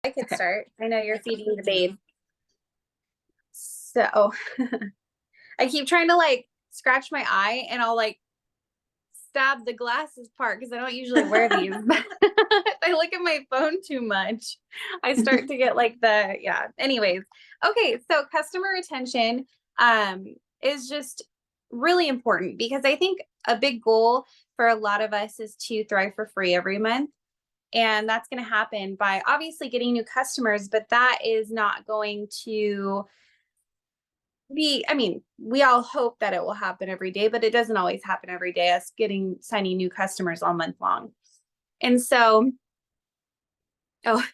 I could Okay. start. I know you're feeding the babe. So I keep trying to like scratch my eye and I'll like stab the glasses part because I don't usually wear these. But if I look at my phone too much, I start to get like yeah. Anyways, okay, so customer retention um is just really important because I think a big goal for a lot of us is to thrive for free every month. And that's going to happen by obviously getting new customers, but that is not going to I mean, we all hope that it will happen every day, but it doesn't always happen every day, us signing new customers all month long. And so, oh,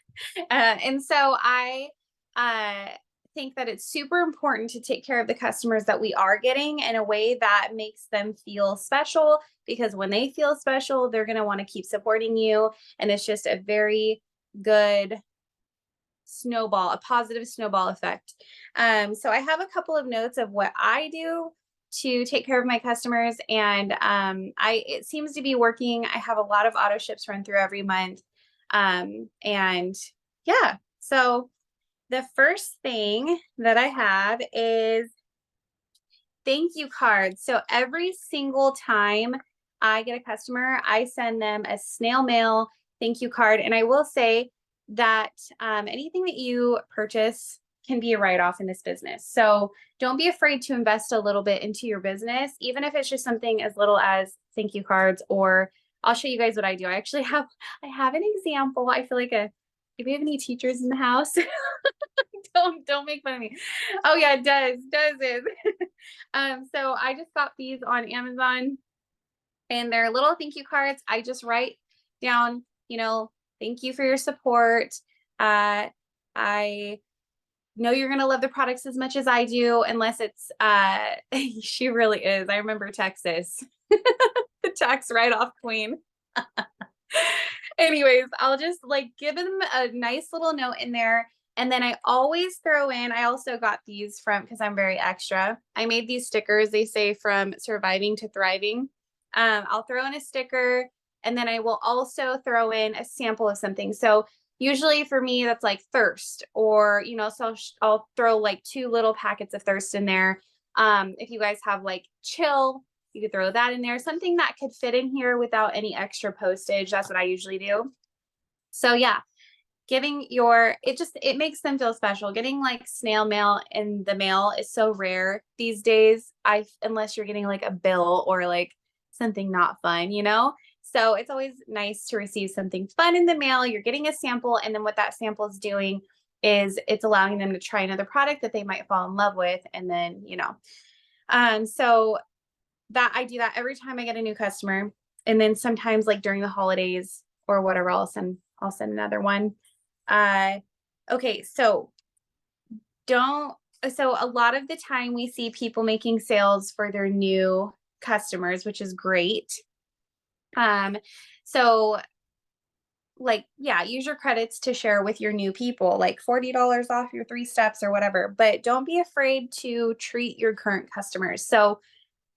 and so uh, think that it's super important to take care of the customers that we are getting in a way that makes them feel special, because when they feel special, they're going to want to keep supporting you. And it's just a very good a positive snowball effect. So I have a couple of notes of what I do to take care of my customers, and it seems to be working. I have a lot of auto ships run through every month, and yeah. So the first thing that I have is thank you cards. So every single time I get a customer, I send them a snail mail thank you card. And I will say that anything that you purchase can be a write-off in this business. So don't be afraid to invest a little bit into your business, even if it's just something as little as thank you cards. Or I'll show you guys what I do. I have an example. I feel like if we have any teachers in the house, don't make fun of me. Oh yeah, it does it. So I just got these on Amazon, and they're little thank you cards. I just write down, thank you for your support. I know you're gonna love the products as much as I do, unless it's she really is. I remember Texas, the tax write-off queen. Anyways, I'll just like give them a nice little note in there. And then I always throw in, I also got these from, because I'm very extra. I made these stickers. They say from surviving to thriving. I'll throw in a sticker, and then I will also throw in a sample of something. So usually for me, that's like thirst, or, so I'll throw like 2 little packets of thirst in there. If you guys have like chill, you could throw that in there, something that could fit in here without any extra postage. That's what I usually do. So yeah, it makes them feel special. Getting like snail mail in the mail is so rare these days. Unless you're getting like a bill or like something not fun. So it's always nice to receive something fun in the mail. You're getting a sample, and then what that sample is doing is it's allowing them to try another product that they might fall in love with. And then, so that I do that every time I get a new customer. And then sometimes like during the holidays or whatever, I'll send another one. Okay, so don't so a lot of the time we see people making sales for their new customers, which is great. So like, yeah, use your credits to share with your new people, like $40 off your 3 steps or whatever, but don't be afraid to treat your current customers. So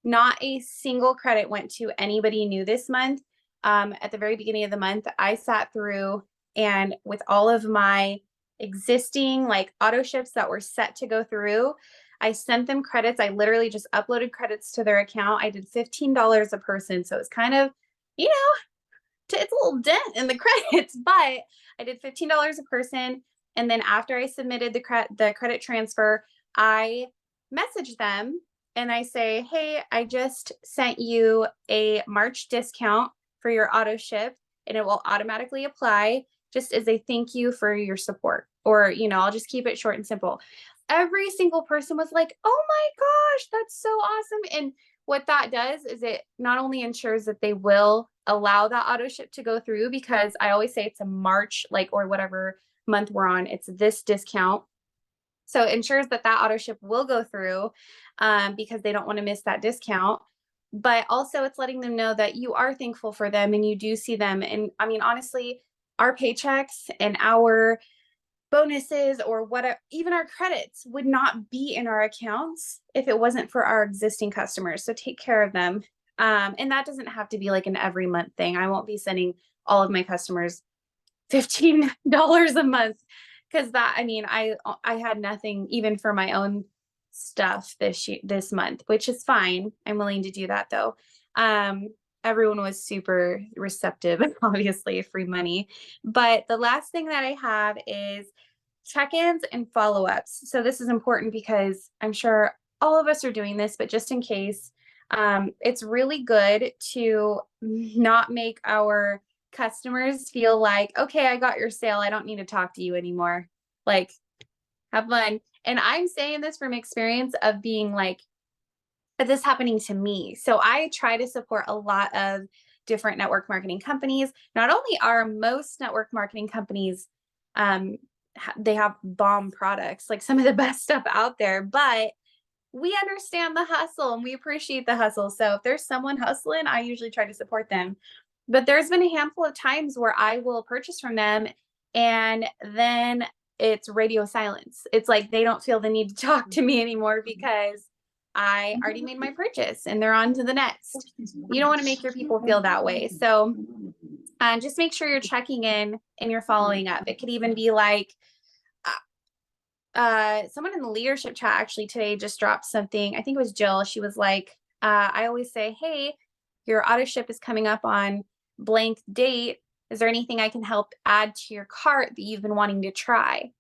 not a single credit went to anybody new this month. At the very beginning of the month, I sat through, and with all of my existing like auto ships that were set to go through, I sent them credits. I literally just uploaded credits to their account. I did $15 a person. So it's kind of, it's a little dent in the credits, but I did $15 a person. And then after I submitted the credit transfer, I messaged them and I say, hey, I just sent you a March discount for your auto ship, and it will automatically apply just as a thank you for your support. Or, I'll just keep it short and simple. Every single person was like, oh my gosh, that's so awesome. And what that does is it not only ensures that they will allow that auto ship to go through, because I always say it's a March, like, or whatever month we're on, it's this discount. So it ensures that auto ship will go through, because they don't want to miss that discount. But also it's letting them know that you are thankful for them and you do see them. And I mean, honestly, our paychecks and our bonuses or whatever, even our credits would not be in our accounts if it wasn't for our existing customers. So take care of them. And that doesn't have to be like an every month thing. I won't be sending all of my customers $15 a month. Cause that, I mean, I had nothing even for my own stuff this month, which is fine. I'm willing to do that though. Everyone was super receptive, obviously free money. But the last thing that I have is check-ins and follow-ups. So this is important because I'm sure all of us are doing this, but just in case, it's really good to not make our customers feel like, okay, I got your sale. I don't need to talk to you anymore. Like, have fun. And I'm saying this from experience of being like, this happening to me. So I try to support a lot of different network marketing companies. Not only are most network marketing companies, they have bomb products, like some of the best stuff out there, but we understand the hustle and we appreciate the hustle. So if there's someone hustling, I usually try to support them. But there's been a handful of times where I will purchase from them and then it's radio silence. It's like they don't feel the need to talk to me anymore because I already made my purchase and they're on to the next. You don't want to make your people feel that way. So just make sure you're checking in and you're following up. It could even be like, someone in the leadership chat actually today just dropped something. I think it was Jill. She was like, I always say, hey, your auto ship is coming up on blank date. Is there anything I can help add to your cart that you've been wanting to try?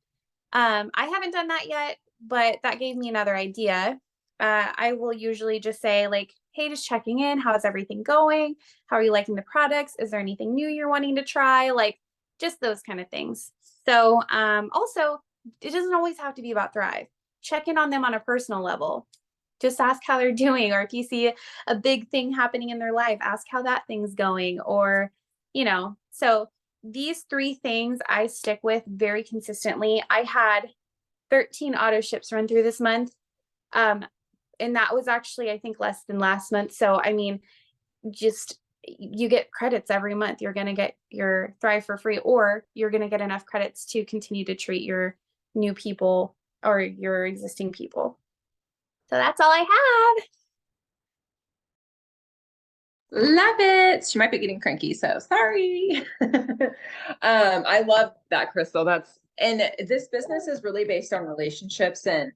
I haven't done that yet, but that gave me another idea. I will usually just say like, hey, just checking in. How's everything going? How are you liking the products? Is there anything new you're wanting to try? Like just those kind of things. So also, it doesn't always have to be about Thrive. Check in on them on a personal level. Just ask how they're doing. Or if you see a big thing happening in their life, ask how that thing's going. Or, so these three things I stick with very consistently. I had 13 auto ships run through this month. And that was actually, I think, less than last month. So, I mean, just you get credits every month. You're going to get your Thrive for free, or you're going to get enough credits to continue to treat your new people or your existing people. So that's all I have. Love it. She might be getting cranky, so sorry. I love that, Crystal. And this business is really based on relationships. And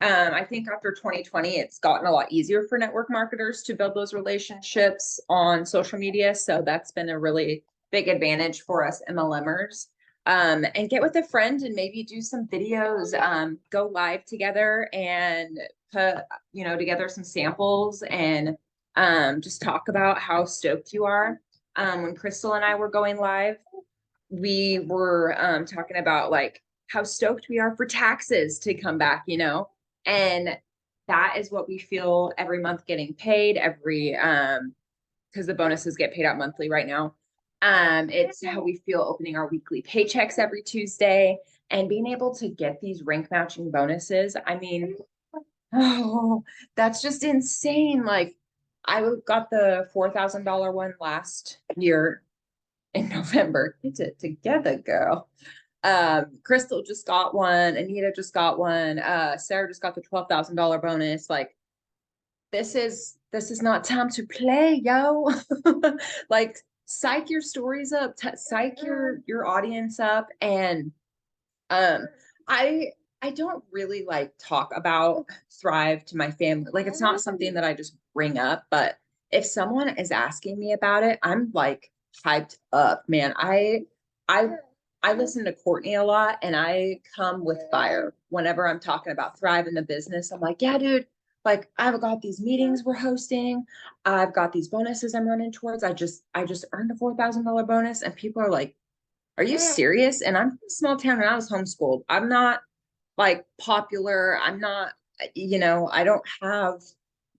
I think after 2020, it's gotten a lot easier for network marketers to build those relationships on social media. So that's been a really big advantage for us MLMers. And get with a friend and maybe do some videos, go live together and put, together some samples and just talk about how stoked you are. When Crystal and I were going live, we were talking about like how stoked we are for taxes to come back, and that is what we feel every month getting paid because the bonuses get paid out monthly right now. It's how we feel opening our weekly paychecks every Tuesday and being able to get these rank matching bonuses. I mean, that's just insane. Like I got the $4,000 one last year in November. Get it together, girl. Crystal just got one. Anita just got one. Sarah just got the $12,000 bonus. Like this is not time to play, yo. Like psych your stories up, psych your audience up. And I don't really like talk about Thrive to my family. Like it's not something that I just bring up, but if someone is asking me about it, I'm like hyped up, man. I listen to Courtney a lot and I come with fire whenever I'm talking about Thrive in the business. I'm like, yeah, dude, like I've got these meetings we're hosting. I've got these bonuses I'm running towards. I just earned a $4,000 bonus and people are like, are you serious? And I'm from a small town and I was homeschooled. I'm not like popular. I'm not, I don't have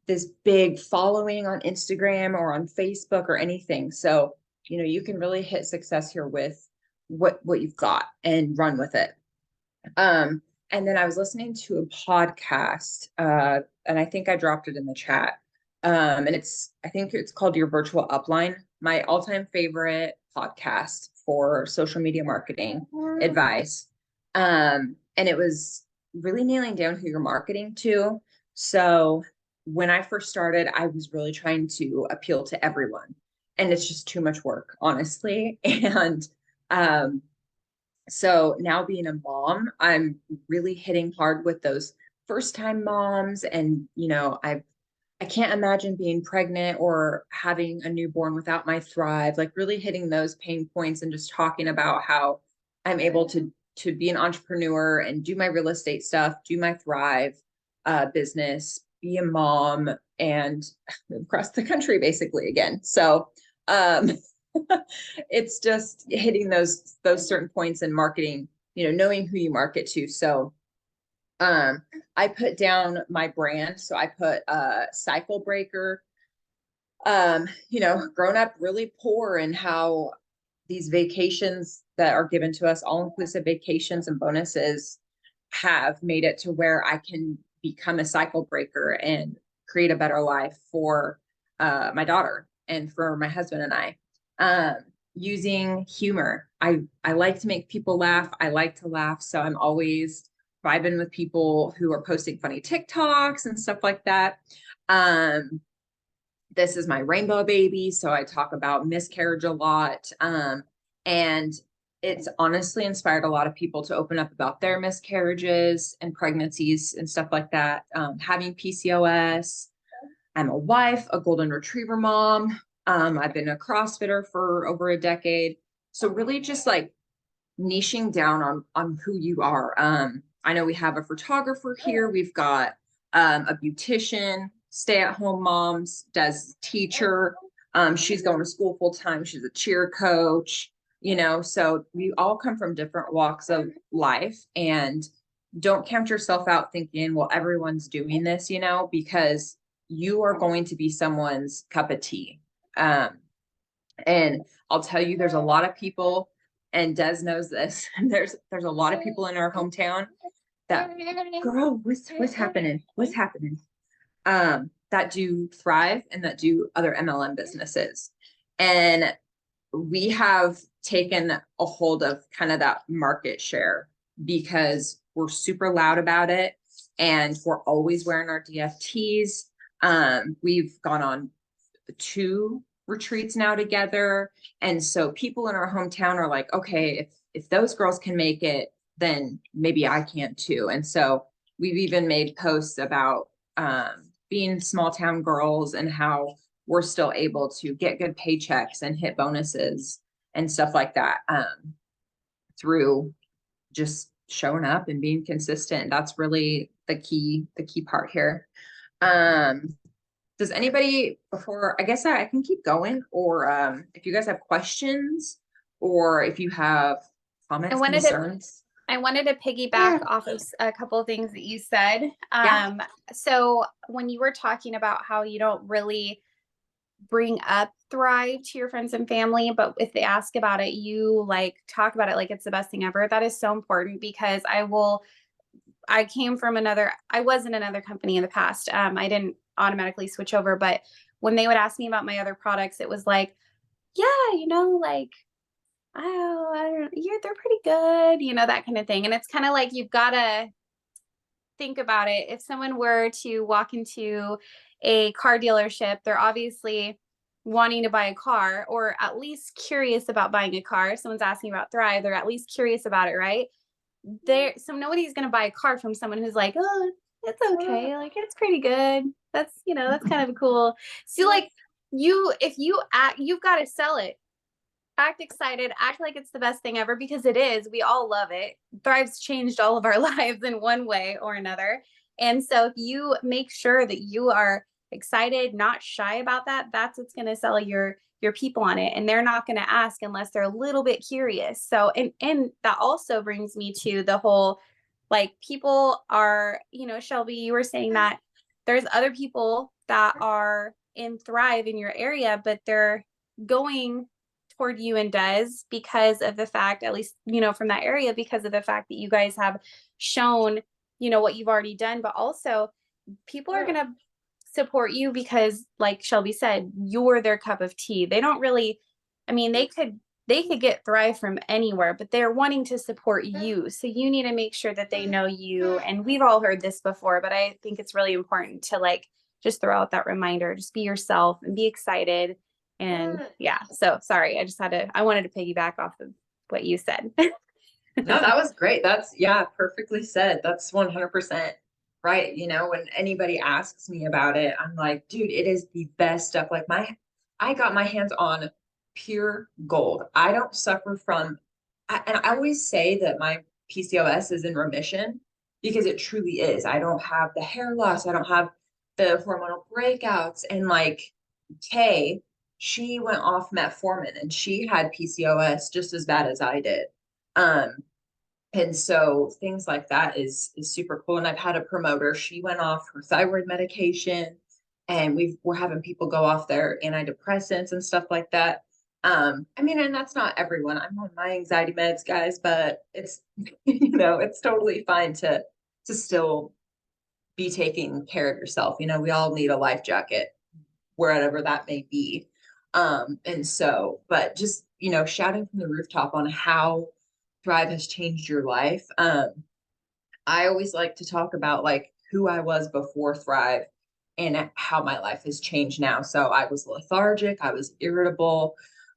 this big following on Instagram or on Facebook or anything. So, you can really hit success here with what you've got and run with it. And then I was listening to a podcast, and I think I dropped it in the chat. And I think it's called Your Virtual Upline, my all-time favorite podcast for social media marketing advice. And it was really nailing down who you're marketing to. So when I first started, I was really trying to appeal to everyone. And it's just too much work, honestly. And So now being a mom, I'm really hitting hard with those first time moms. And, I can't imagine being pregnant or having a newborn without my Thrive, like really hitting those pain points and just talking about how I'm able to be an entrepreneur and do my real estate stuff, do my Thrive business, be a mom, and move across the country basically again. So um it's just hitting those certain points in marketing, knowing who you market to. So um, I put down my brand. So I put Cycle Breaker. Grown up really poor, and how these vacations that are given to us, all inclusive vacations and bonuses, have made it to where I can become a cycle breaker and create a better life for my daughter and for my husband and I. Um, Using humor. I like to make people laugh. I like to laugh. So I'm always vibing with people who are posting funny TikToks and stuff like that. Um, this is my rainbow baby. So I talk about miscarriage a lot. And it's honestly inspired a lot of people to open up about their miscarriages and pregnancies and stuff like that. Having PCOS. I'm a wife, a golden retriever mom. I've been a CrossFitter for over a decade. So really just like niching down on who you are. I know we have a photographer here. We've got a beautician, stay-at-home moms, does teacher. She's going to school full time. She's a cheer coach, so we all come from different walks of life, and don't count yourself out thinking, well, everyone's doing this, because you are going to be someone's cup of tea. And I'll tell you, there's a lot of people, and Des knows this. There's a lot of people in our hometown that, girl, what's happening? What's happening? That do Thrive and that do other MLM businesses. And we have taken a hold of kind of that market share because we're super loud about it, and we're always wearing our DFTs. We've gone on 2 retreats now together. And so people in our hometown are like, okay, if those girls can make it, then maybe I can too. And so we've even made posts about being small town girls and how we're still able to get good paychecks and hit bonuses and stuff like that through just showing up and being consistent. That's really the key part here. Does anybody, before, I guess I can keep going, or if you guys have questions or if you have comments, concerns. I wanted to piggyback off of a couple of things that you said. Yeah. So when you were talking about how you don't really bring up Thrive to your friends and family, but if they ask about it, you like talk about it like it's the best thing ever. That is so important, because I was in another company in the past. I didn't automatically switch over, but when they would ask me about my other products, it was like, yeah, like, they're pretty good, that kind of thing. And it's kind of like, you've got to think about it. If someone were to walk into a car dealership, they're obviously wanting to buy a car, or at least curious about buying a car. If someone's asking about Thrive, they're at least curious about it, right? So nobody's going to buy a car from someone who's like, oh, it's okay. Like, it's pretty good. That's kind of cool. So like if you act, you've got to sell it. Act excited, act like it's the best thing ever, because it is. We all love it. Thrive's changed all of our lives in one way or another. And so if you make sure that you are excited, not shy about that, that's what's going to sell your people on it. And they're not going to ask unless they're a little bit curious. So, and that also brings me to the whole, like, people are, Shelby, you were saying that there's other people that are in Thrive in your area, but they're going toward you and Des because of the fact, at least, from that area, because of the fact that you guys have shown, what you've already done, but also people are going to support you because, like Shelby said, you're their cup of tea. They don't really, they could get Thrive from anywhere, but they're wanting to support you. So you need to make sure that they know you. And we've all heard this before, but I think it's really important to like just throw out that reminder, just be yourself and be excited. And yeah, so sorry, I wanted to piggyback off of what you said. No, that was great. That's, yeah, perfectly said. That's 100% right. You know, when anybody asks me about it, I'm like, dude, it is the best stuff. Like I got my hands on pure gold. I don't suffer from, and I always say that my PCOS is in remission because it truly is. I don't have the hair loss. I don't have the hormonal breakouts. And like Kay, she went off metformin and she had PCOS just as bad as I did. Um, and so things like that is super cool. And I've had a promoter. She went off her thyroid medication, and we're having people go off their antidepressants and stuff like that. I mean, and that's not everyone. I'm on my anxiety meds, guys, but it's it's totally fine to still be taking care of yourself. We all need a life jacket, wherever that may be. And so, but just, shouting from the rooftop on how Thrive has changed your life. I always like to talk about like who I was before Thrive and how my life has changed now. So I was lethargic, I was irritable.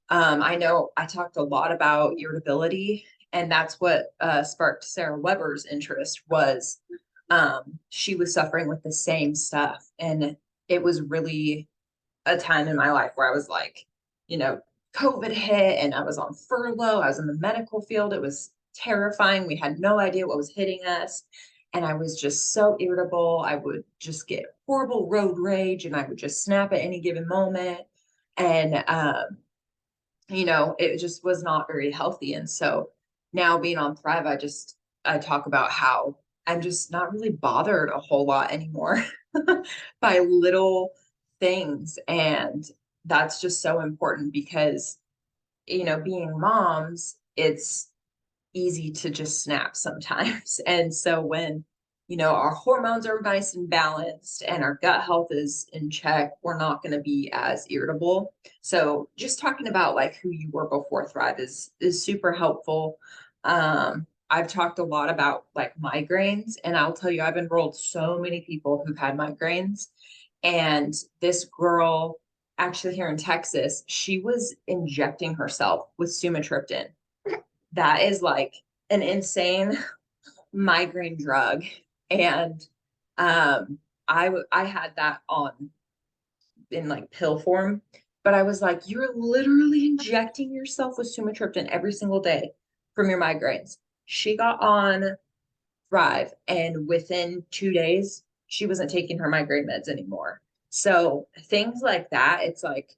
I know I talked a lot about irritability, and that's what sparked Sarah Weber's interest was she was suffering with the same stuff. And it was really a time in my life where I was like, COVID hit and I was on furlough. I was in the medical field. It was terrifying. We had no idea what was hitting us. And I was just so irritable. I would just get horrible road rage and I would just snap at any given moment. And, it just was not very healthy. And so now being on Thrive, I talk about how I'm just not really bothered a whole lot anymore by little things. And that's just so important because, being moms, it's easy to just snap sometimes. And so when, our hormones are nice and balanced and our gut health is in check, we're not going to be as irritable. So just talking about like who you were before Thrive is super helpful. I've talked a lot about like migraines, and I'll tell you, I've enrolled so many people who've had migraines. And this girl, actually here in Texas, she was injecting herself with sumatriptan. That is like an insane migraine drug. And I had that on in like pill form, but I was like, you're literally injecting yourself with sumatriptan every single day from your migraines. She got on Thrive, and within 2 days, she wasn't taking her migraine meds anymore. So things like that, it's like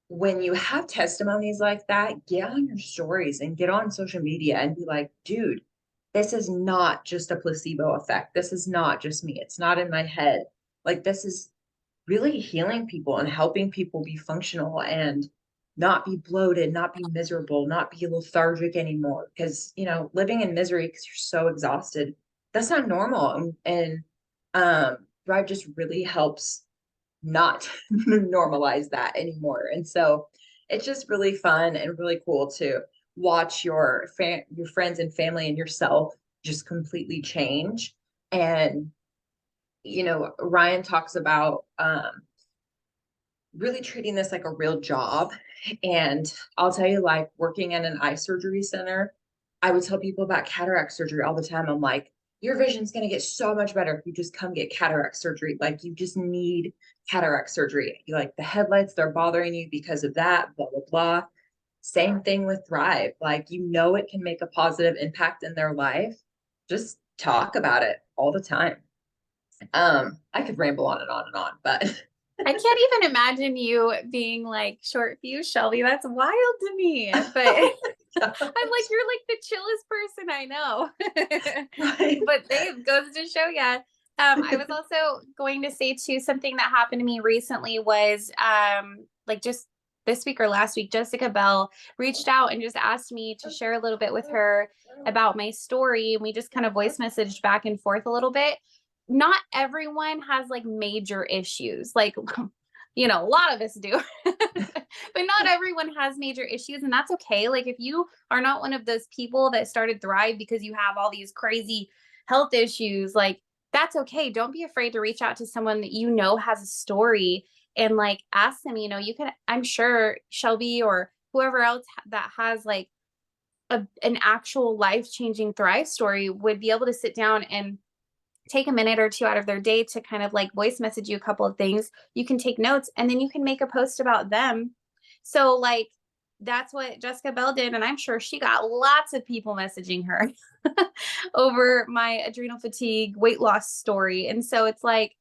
when you have testimonies like that, get on your stories and get on social media and be like, dude, this is not just a placebo effect. This is not just me. It's not in my head. Like, this is really healing people and helping people be functional and not be bloated, not be miserable, not be lethargic anymore. Because, living in misery because you're so exhausted, that's not normal. And Thrive just really helps not normalize that anymore. And so it's just really fun and really cool to watch your friends and family and yourself just completely change. And Ryan talks about really treating this like a real job. And I'll tell you, like working in an eye surgery center, I would tell people about cataract surgery all the time. I'm like, your vision's going to get so much better if you just come get cataract surgery. Like, you just need cataract surgery. You like the headlights, they're bothering you because of that, blah, blah, blah. Same thing with Thrive. Like, it can make a positive impact in their life. Just talk about it all the time. I could ramble on and on and on, but I can't even imagine you being like short fuse, Shelby. That's wild to me. But oh my I'm like, gosh. you're like the chillest person I know. Right. But it goes to show ya. I was also going to say too, something that happened to me recently was like just this week or last week, Jessica Bell reached out and just asked me to share a little bit with her about my story. And we just kind of voice messaged back and forth a little bit. Not everyone has like major issues. Like, a lot of us do, but not everyone has major issues. And that's okay. Like, if you are not one of those people that started Thrive because you have all these crazy health issues, like, that's okay. Don't be afraid to reach out to someone that has a story and like ask them, you can, I'm sure Shelby or whoever else that has like an actual life-changing Thrive story would be able to sit down and take a minute or two out of their day to kind of like voice message you a couple of things. You can take notes and then you can make a post about them. So like that's what Jessica Bell did. And I'm sure she got lots of people messaging her over my adrenal fatigue weight loss story. And so it's like,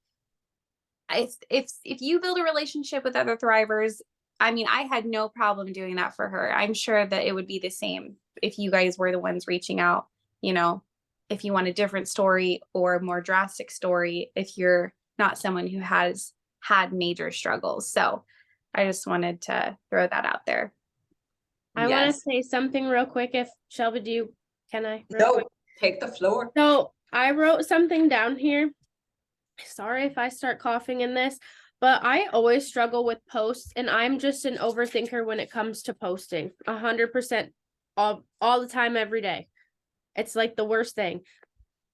if you build a relationship with other thrivers, I mean, I had no problem doing that for her. I'm sure that it would be the same if you guys were the ones reaching out, you know, if you want a different story or a more drastic story, if you're not someone who has had major struggles. So I just wanted to throw that out there. I want to Yes. say something real quick. If Shelby, can I? Real No, quick? take the floor. So I wrote something down here. Sorry if I start coughing in this, but I always struggle with posts, and I'm just an overthinker when it comes to posting. 100% all the time, every day. It's like the worst thing.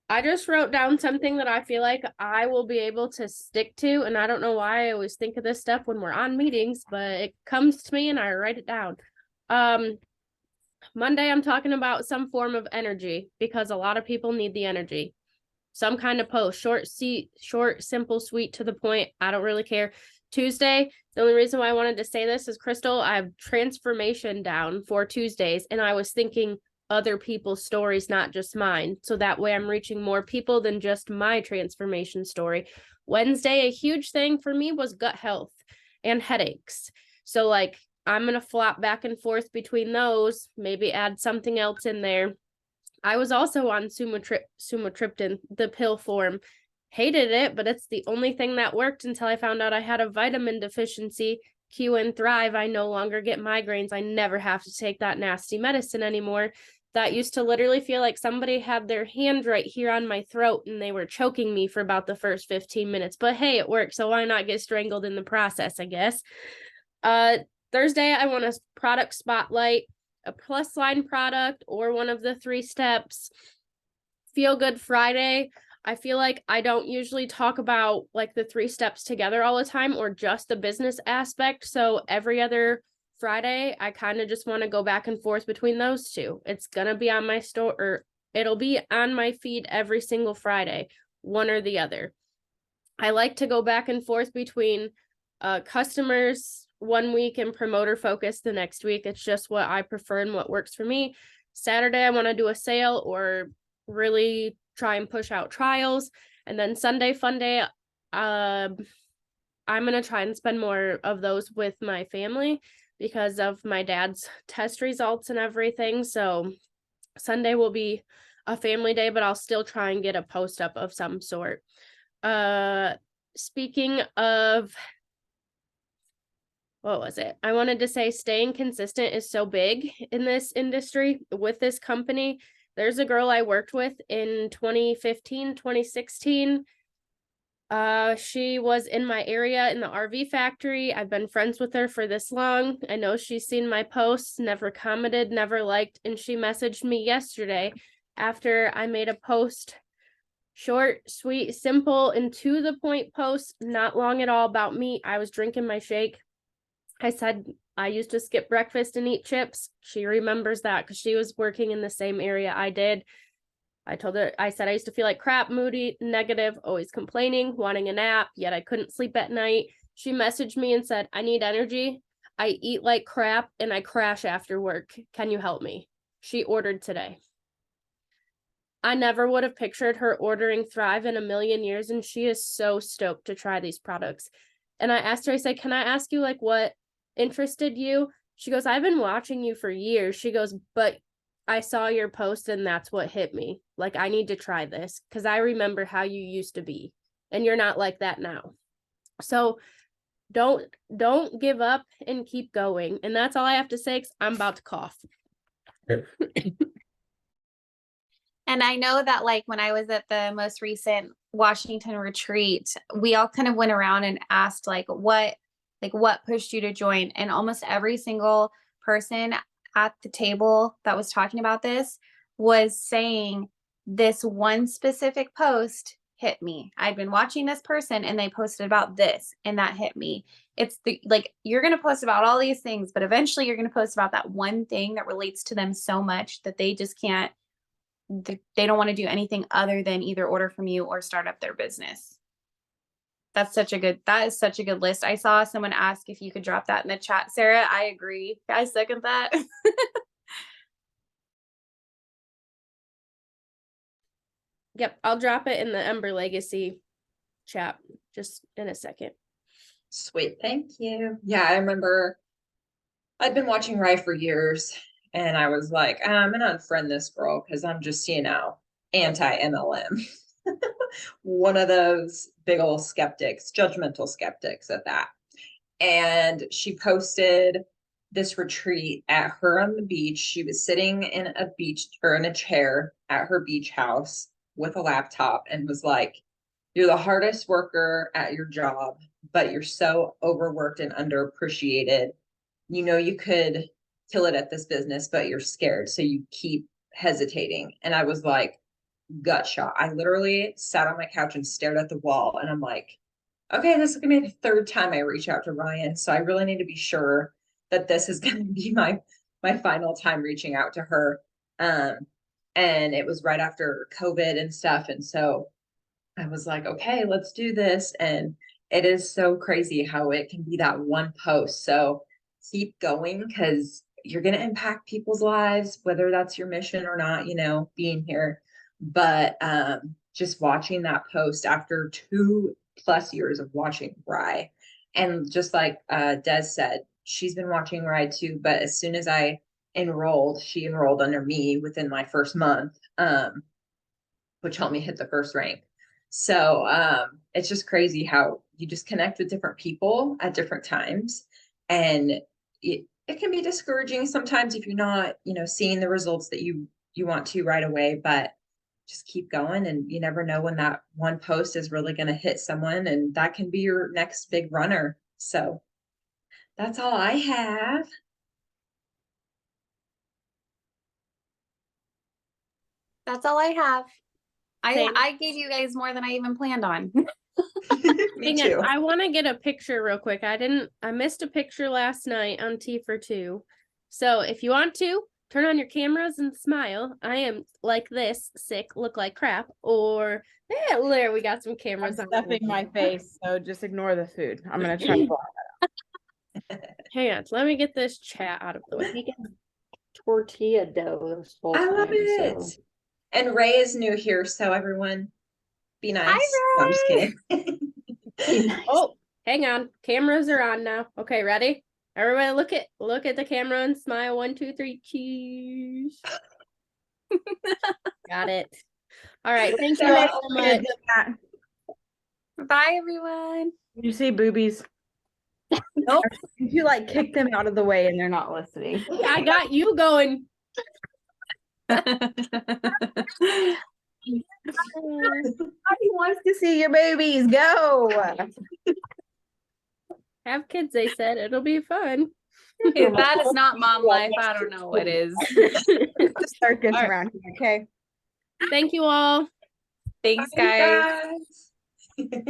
I just wrote down something that I feel like I will be able to stick to, and I don't know why I always think of this stuff when we're on meetings, but it comes to me and I write it down. Monday, I'm talking about some form of energy because a lot of people need the energy. Some kind of post, short, simple, sweet, to the point. I don't really care. Tuesday, the only reason why I wanted to say this is, Crystal, I have transformation down for Tuesdays, and I was thinking other people's stories, not just mine. So that way I'm reaching more people than just my transformation story. Wednesday, a huge thing for me was gut health and headaches. So like, I'm going to flop back and forth between those, maybe add something else in there. I was also on sumatriptan, the pill form. Hated it, but it's the only thing that worked until I found out I had a vitamin deficiency. Q and Thrive, I no longer get migraines. I never have to take that nasty medicine anymore. That used to literally feel like somebody had their hand right here on my throat and they were choking me for about the first 15 minutes. But hey, it worked, so why not get strangled in the process, I guess. Thursday, I want a product spotlight, a plus line product or one of the 3 steps. Feel Good Friday. I feel like I don't usually talk about like the 3 steps together all the time or just the business aspect. So every other Friday, I kind of just want to go back and forth between those two. It's going to be on my store, or it'll be on my feed every single Friday, one or the other. I like to go back and forth between customers one week and promoter focus the next week. It's just what I prefer and what works for me. Saturday, I want to do a sale or really try and push out trials. And then Sunday fun day, I'm going to try and spend more of those with my family because of my dad's test results and everything. So Sunday will be a family day, but I'll still try and get a post up of some sort. Speaking of, what was it? I wanted to say staying consistent is so big in this industry with this company. There's a girl I worked with in 2015, 2016. She was in my area in the RV factory. I've been friends with her for this long. I know she's seen my posts, never commented, never liked, and she messaged me yesterday after I made a post, short, sweet, simple, and to the point post, not long at all, about me. I was drinking my shake. I said I used to skip breakfast and eat chips. She remembers that because she was working in the same area I did. I told her, I said I used to feel like crap, moody, negative, always complaining, wanting a nap, yet I couldn't sleep at night. She messaged me and said, I need energy. I eat like crap and I crash after work. Can you help me? She ordered today. I never would have pictured her ordering Thrive in a million years, and she is so stoked to try these products. And I asked her, I said, can I ask you like what interested you? She goes, I've been watching you for years. She goes, but I saw your post and that's what hit me. Like, I need to try this because I remember how you used to be and you're not like that now. So don't give up and keep going. And that's all I have to say because I'm about to cough. And I know that like when I was at the most recent Washington retreat, we all kind of went around and asked what pushed you to join? And almost every single person at the table that was talking about this was saying this one specific post hit me. I'd been watching this person and they posted about this and that hit me. It's like, you're going to post about all these things, but eventually you're going to post about that one thing that relates to them so much that they just can't, they don't want to do anything other than either order from you or start up their business. That is such a good list. I saw someone ask if you could drop that in the chat, Sarah. I agree. I second that. Yep, I'll drop it in the Ember Legacy chat just in a second. Sweet, thank you. Yeah, I remember I'd been watching Rye for years, and I was like, I'm gonna unfriend this girl because I'm just, anti-MLM. One of those big old skeptics, judgmental skeptics at that. And she posted this retreat at her on the beach. She was sitting in a beach or in a chair at her beach house with a laptop and was like, you're the hardest worker at your job, but you're so overworked and underappreciated. You know, you could kill it at this business, but you're scared. So you keep hesitating. And I was like, gut shot. I literally sat on my couch and stared at the wall. And I'm like, okay, this is gonna be the third time I reach out to Ryan. So I really need to be sure that this is gonna be my final time reaching out to her. And it was right after COVID and stuff. And so I was like, okay, let's do this. And it is so crazy how it can be that one post. So keep going because you're going to impact people's lives, whether that's your mission or not, being here. But just watching that post after 2+ years of watching Rye. And just like Des said, she's been watching Rye too. But as soon as I enrolled, she enrolled under me within my first month, which helped me hit the first rank. So it's just crazy how you just connect with different people at different times. And it can be discouraging sometimes if you're not, seeing the results that you want to right away, but just keep going. And you never know when that one post is really going to hit someone, and that can be your next big runner. So that's all I have. That's all I have. Same. I gave you guys more than I even planned on. Me too. I want to get a picture real quick. I missed a picture last night on Tea for Two. So if you want to, turn on your cameras and smile. I am like this, sick, look like crap. Or there we got some cameras I'm on. stuffing my face, so just ignore the food. I'm gonna try to pull Hang on, let me get this chat out of the way. Tortilla dough this whole I love time, it. so. And Ray is new here, so everyone be nice. Hi, No, I'm just Ray. kidding. Oh, hang on. Cameras are on now. Okay, ready? Everybody look at the camera and smile. 1, 2, 3, cheese. Got it. All right. Thank you all so much. Bye, everyone. You see boobies? Nope. You like kick them out of the way and they're not listening. I got you going. Nobody wants to see your boobies. Go. Have kids, they said. It'll be fun. If that is not mom life, I don't know what is. It's a circus All right. around here, okay? Thank you all. Thanks, Bye, guys. guys.